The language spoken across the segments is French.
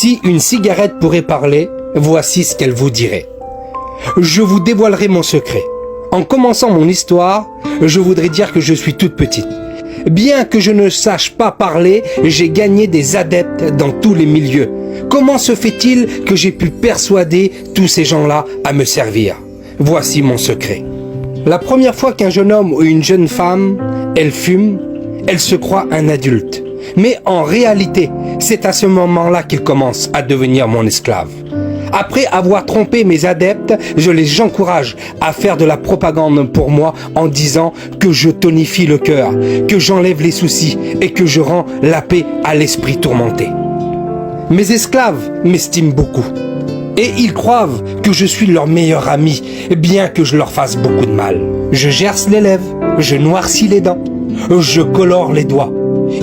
Si une cigarette pourrait parler, voici ce qu'elle vous dirait. Je vous dévoilerai mon secret. En commençant mon histoire, je voudrais dire que je suis toute petite. Bien que je ne sache pas parler, j'ai gagné des adeptes dans tous les milieux. Comment se fait-il que j'ai pu persuader tous ces gens-là à me servir? Voici mon secret. La première fois qu'un jeune homme ou une jeune femme, elle fume, elle se croit un adulte. Mais en réalité, c'est à ce moment-là qu'il commence à devenir mon esclave. Après avoir trompé mes adeptes, je les encourage à faire de la propagande pour moi en disant que je tonifie le cœur, que j'enlève les soucis et que je rends la paix à l'esprit tourmenté. Mes esclaves m'estiment beaucoup et ils croient que je suis leur meilleur ami, bien que je leur fasse beaucoup de mal. Je gerce les lèvres, je noircis les dents, je colore les doigts.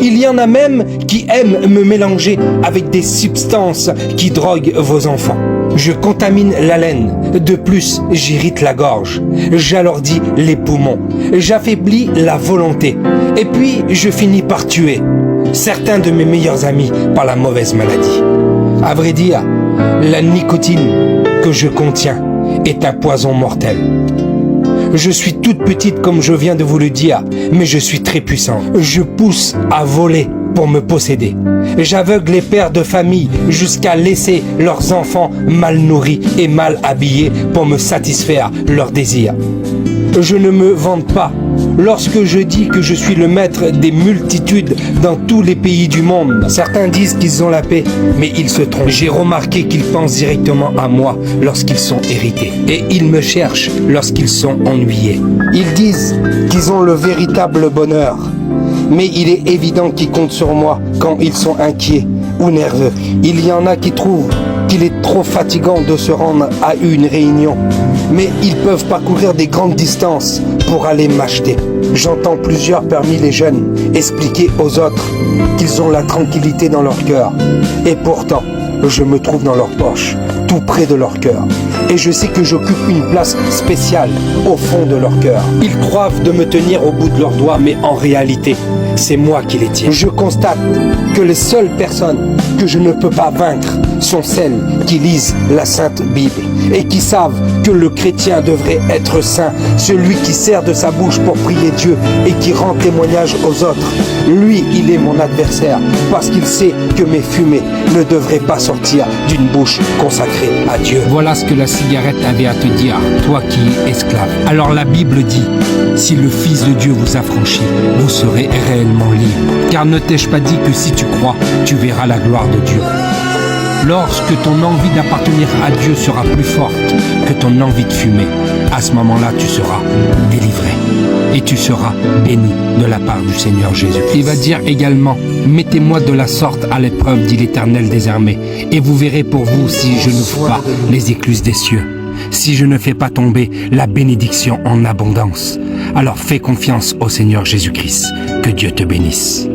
Il y en a même qui aiment me mélanger avec des substances qui droguent vos enfants. Je contamine la laine, de plus j'irrite la gorge, j'alourdis les poumons, j'affaiblis la volonté, et puis je finis par tuer certains de mes meilleurs amis par la mauvaise maladie. À vrai dire, la nicotine que je contiens est un poison mortel. Je suis toute petite comme je viens de vous le dire, mais je suis très puissant. Je pousse à voler pour me posséder. J'aveugle les pères de famille jusqu'à laisser leurs enfants mal nourris et mal habillés pour me satisfaire leurs désirs. Je ne me vante pas lorsque je dis que je suis le maître des multitudes dans tous les pays du monde. Certains disent qu'ils ont la paix, mais ils se trompent. J'ai remarqué qu'ils pensent directement à moi lorsqu'ils sont irrités. Et ils me cherchent lorsqu'ils sont ennuyés. Ils disent qu'ils ont le véritable bonheur. Mais il est évident qu'ils comptent sur moi quand ils sont inquiets ou nerveux. Il y en a qui trouvent qu'il est trop fatigant de se rendre à une réunion. Mais ils peuvent parcourir des grandes distances pour aller m'acheter. J'entends plusieurs parmi les jeunes expliquer aux autres qu'ils ont la tranquillité dans leur cœur. Et pourtant, je me trouve dans leur poche, tout près de leur cœur. Et je sais que j'occupe une place spéciale au fond de leur cœur. Ils croient de me tenir au bout de leurs doigts, mais en réalité, c'est moi qui les tiens. Je constate que les seules personnes que je ne peux pas vaincre sont celles qui lisent la Sainte Bible et qui savent que le chrétien devrait être saint, celui qui sert de sa bouche pour prier Dieu et qui rend témoignage aux autres. Lui, il est mon adversaire parce qu'il sait que mes fumées ne devraient pas sortir d'une bouche consacrée à Dieu. Voilà ce que la cigarette avait à te dire, toi qui es esclave. Alors la Bible dit, si le Fils de Dieu vous affranchit, vous serez réellement libre. Car ne t'ai-je pas dit que si tu crois, tu verras la gloire de Dieu. Lorsque ton envie d'appartenir à Dieu sera plus forte que ton envie de fumer, à ce moment-là, tu seras délivré. Et tu seras béni de la part du Seigneur Jésus. Il va dire également, mettez-moi de la sorte à l'épreuve, dit l'Éternel des armées, et vous verrez pour vous si je n'ouvre pas les écluses des cieux, si je ne fais pas tomber la bénédiction en abondance. Alors fais confiance au Seigneur Jésus-Christ. Que Dieu te bénisse.